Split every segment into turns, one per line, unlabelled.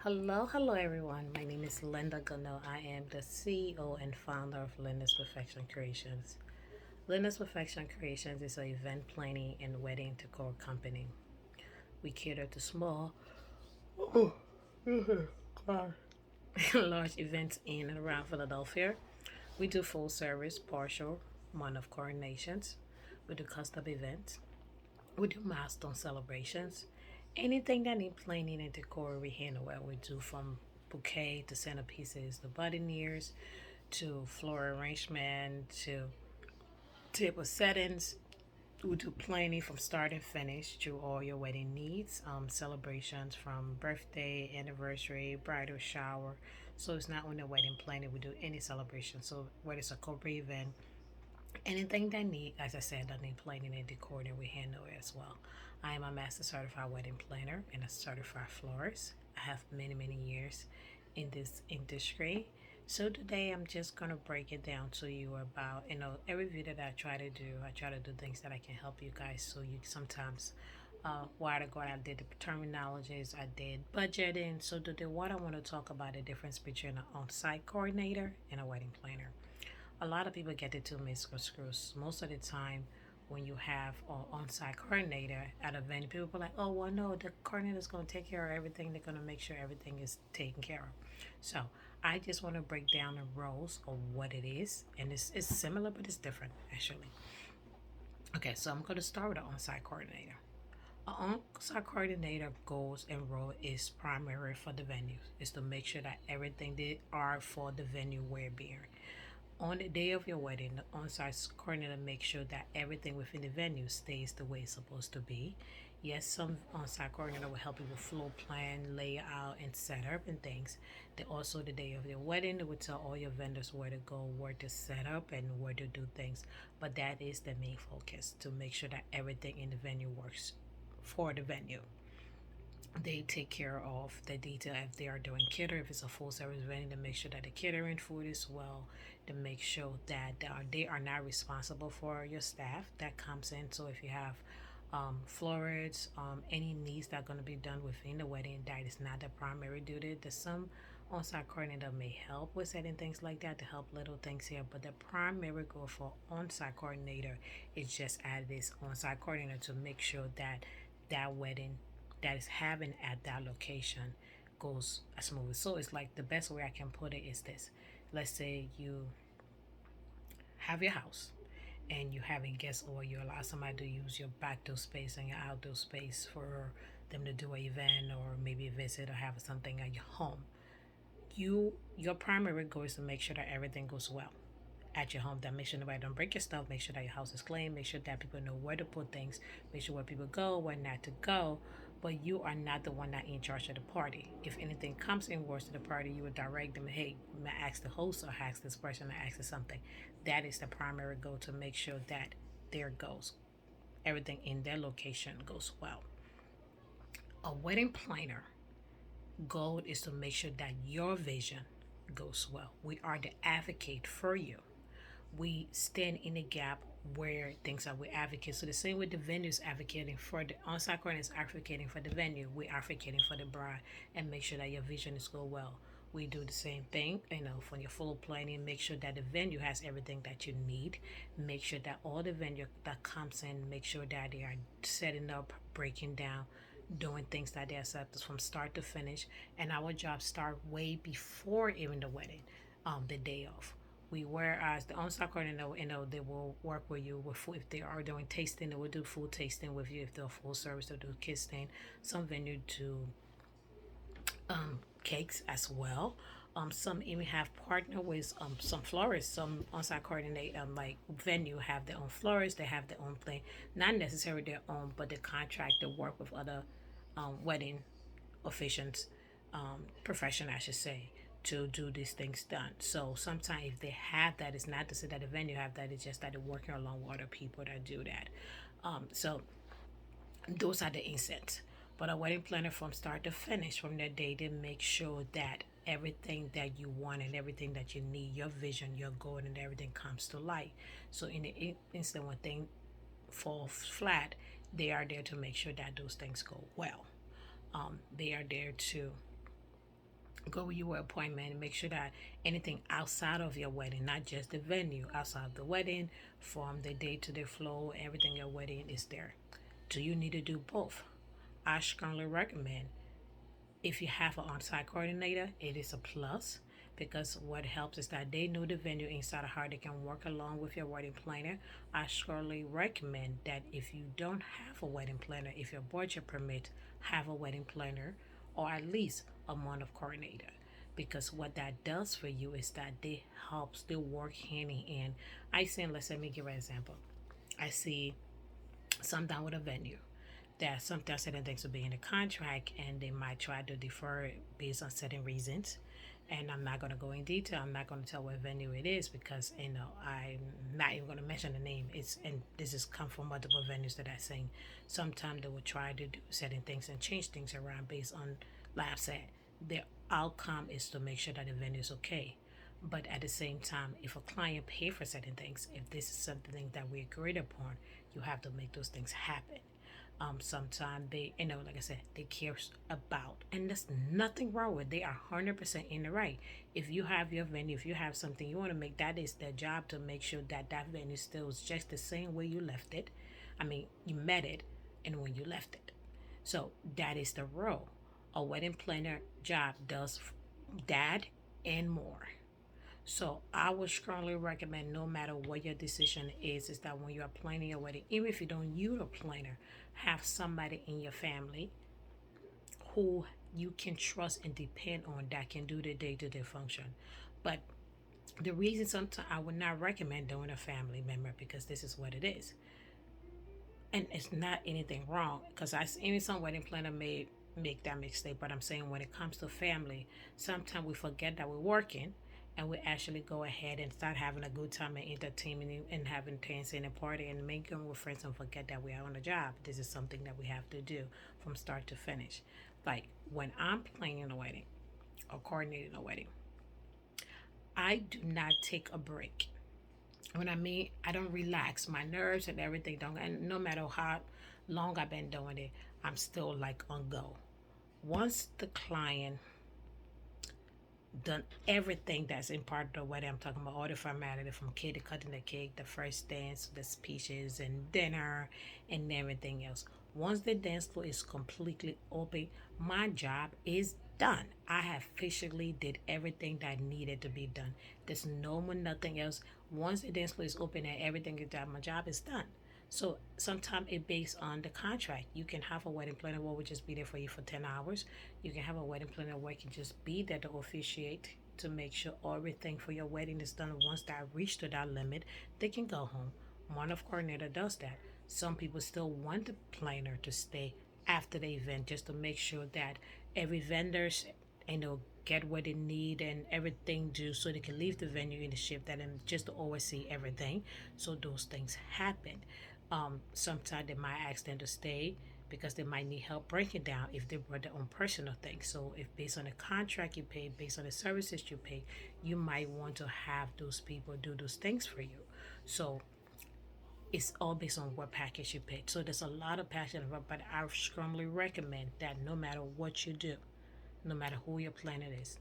Hello everyone. My name is Linda Gano. I am the CEO and founder of Linda's Perfection Creations. Linda's Perfection Creations is an event planning and wedding decor company. We cater to small, large events in and around Philadelphia. We do full service, partial, month of coordinations. We do custom events. We do milestone celebrations. Anything that need planning and decor, we handle it. We do from bouquet to centerpieces, the buttonniers, to floral arrangement, to table settings. We do planning from start and finish to all your wedding needs, celebrations from birthday, anniversary, bridal shower. So it's not only wedding planning, we do any celebration. So whether it's a corporate event, anything that need, as I said, that need planning and decor, we handle it as well. I am a master certified wedding planner and a certified florist. I have many years in this industry. So today I'm just gonna break it down to you about every video that I try to do things that I can help you guys. So you sometimes while ago I did the terminologies, I did budgeting. So today what I want to talk about the difference between an on-site coordinator and a wedding planner. A lot of people get the two misconstrued. Most of the time, when you have an on-site coordinator at a venue, people are like, "Oh, well, no, the coordinator is going to take care of everything. They're going to make sure everything is taken care of." So I just want to break down the roles of what it is, and it's similar, but it's different actually. Okay, so I'm going to start with an on-site coordinator. An on-site coordinator goals and role is primary for the venues. Is to make sure that everything they are for the venue we're being. On the day of your wedding, the on-site coordinator makes sure that everything within the venue stays the way it's supposed to be. Yes, some on-site coordinator will help you with floor plan, layout, and setup and things. They also, the day of your wedding, they will tell all your vendors where to go, where to set up, and where to do things. But that is the main focus, to make sure that everything in the venue works for the venue. They take care of the detail if they are doing catering. If it's a full service venue, to make sure that the catering food is well, to make sure that they are not responsible for your staff that comes in. So if you have florists, any needs that are going to be done within the wedding, that is not the primary duty. There's some on-site coordinator may help with setting things like that to help little things here, but the primary goal for on-site coordinator is just add this on-site coordinator to make sure that that wedding that is having at that location goes smooth. So it's like the best way I can put it is this. Let's say you have your house and you having guests or you allow somebody to use your back door space and your outdoor space for them to do an event or maybe a visit or have something at your home. Your primary goal is to make sure that everything goes well at your home, that make sure nobody don't break your stuff, make sure that your house is clean, make sure that people know where to put things, make sure where people go, where not to go. But you are not the one that in charge of the party. If anything comes in worse to the party, you would direct them, hey, may I ask the host or ask this person or ask something. That is the primary goal, to make sure that there goes everything in their location goes well. A wedding planner goal is to make sure that your vision goes well. We are the advocate for you. We stand in the gap where things are. We advocate. So the same way the venue is advocating for the on-site coordinator is advocating for the venue, we advocating for the bride and make sure that your vision is go well. We do the same thing, for your full planning. Make sure that the venue has everything that you need. Make sure that all the venue that comes in, make sure that they are setting up, breaking down, doing things that they accept from start to finish. And our job start way before even the wedding, the day of. We whereas the on-site coordinator, they will work with you with food. If they are doing tasting, they will do food tasting with you. If they're full service, they'll do tasting. Some venue do cakes as well. Some even have partner with some florists. Some on-site coordinate like venue have their own florists. They have their own plane, not necessarily their own, but the contract to work with other wedding officials, profession I should say, to do these things done. So sometimes if they have that, it's not to say that the venue have that. It's just that they're working along with other people that do that. So those are the incentives. But a wedding planner from start to finish, from that day, they make sure that everything that you want and everything that you need, your vision, your goal, and everything comes to light. So in the instant when things fall flat, they are there to make sure that those things go well. They are there to Go with your appointment and make sure that anything outside of your wedding, not just the venue, outside of the wedding, from the day to the flow, everything your wedding is there. Do you need to do both? I strongly recommend, if you have an on-site coordinator, it is a plus, because what helps is that they know the venue inside of how they can work along with your wedding planner. I strongly recommend that if you don't have a wedding planner, if your budget permits, have a wedding planner, or at least a month of coordinator. Because what that does for you is that they work hand in hand. I see, let's let me give an example. I see some down with a venue that sometimes certain things will be in the contract and they might try to defer it based on certain reasons. And I'm not going to go in detail. I'm not going to tell what venue it is, because I'm not even going to mention the name. It's and this has come from multiple venues that I sing. Sometimes they will try to do certain things and change things around based on, like I said, their outcome is to make sure that the venue is okay. But at the same time, if a client pay for certain things, if this is something that we agreed upon, you have to make those things happen. Sometimes they, like I said, they care about, and there's nothing wrong with it. They are 100% in the right. If you have your venue, if you have something you want to make, that is their job, to make sure that that venue still is just the same way you left it. I mean, you met it and when you left it. So that is the role. A wedding planner job does that and more. So I would strongly recommend, no matter what your decision is that when you are planning your wedding, even if you don't use a planner, have somebody in your family who you can trust and depend on, that can do the day-to-day function. But the reason sometimes I would not recommend doing a family member, because this is what it is, and it's not anything wrong, because I even some wedding planner may make that mistake. But I'm saying, when it comes to family, sometimes we forget that we're working, and we actually go ahead and start having a good time and entertaining and having dancing and party and making with friends, and forget that we are on a job. This is something that we have to do from start to finish. Like when I'm planning a wedding or coordinating a wedding, I do not take a break. When I mean, I don't relax, my nerves and everything don't, and no matter how long I've been doing it, I'm still like on go. Once the client done everything that's in part of the wedding, I'm talking about all the formality, from cake to cutting the cake, the first dance, the speeches and dinner and everything else. Once the dance floor is completely open, my job is done. I have officially did everything that needed to be done. There's no more nothing else. Once the dance floor is open and everything is done, my job is done. So sometimes it based on the contract. You can have a wedding planner where will just be there for you for 10 hours. You can have a wedding planner where can just be there to officiate, to make sure everything for your wedding is done. Once that reach to that limit, they can go home. One of coordinator does that. Some people still want the planner to stay after the event, just to make sure that every vendors, get what they need and everything due, so they can leave the venue in the ship that, and just to oversee everything. So those things happen. Sometimes they might ask them to stay because they might need help breaking down if they brought their own personal things. So if based on the contract you pay, based on the services you pay, you might want to have those people do those things for you. So it's all based on what package you pick. So there's a lot of passion about, but I strongly recommend that no matter what you do, no matter who your planet is,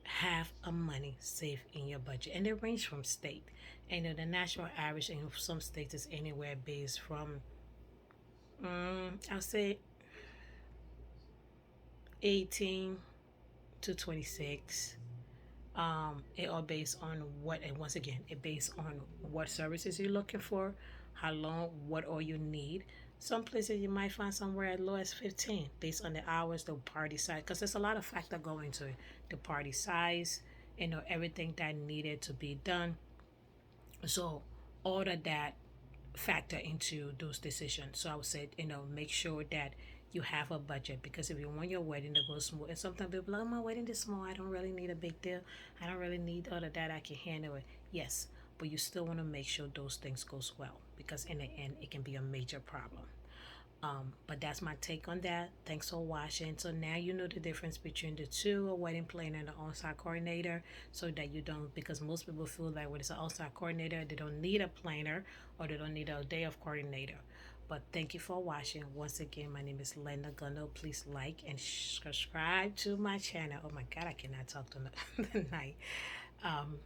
have a money safe in your budget. And they range from state. And the national average in some states is anywhere based from, I'll say 18 to 26. It all based on what, and once again, it based on what services you're looking for, how long, what all you need. Some places you might find somewhere as low as 15, based on the hours, the party size, because there's a lot of factor going to it. The party size, everything that needed to be done. So all of that factor into those decisions. So I would say, make sure that you have a budget, because if you want your wedding to go smooth, and sometimes people are like, oh, my wedding is small, I don't really need a big deal, I don't really need all of that, I can handle it. Yes, but you still want to make sure those things goes well, because in the end it can be a major problem. But that's my take on that. Thanks for watching. So now you know the difference between the two, a wedding planner and an on-site coordinator, so that you don't, because most people feel like when it's an on-site coordinator, they don't need a planner or they don't need a day of coordinator. But thank you for watching. Once again, my name is Linda Gundo. Please like and subscribe to my channel. Oh my God, I cannot talk tonight. Um,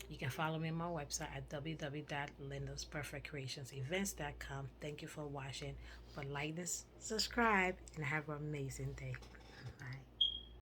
you can follow me on my website at www.lindasperfectcreationsevents.com. Thank you for watching. But like this, subscribe, and have an amazing day. Bye.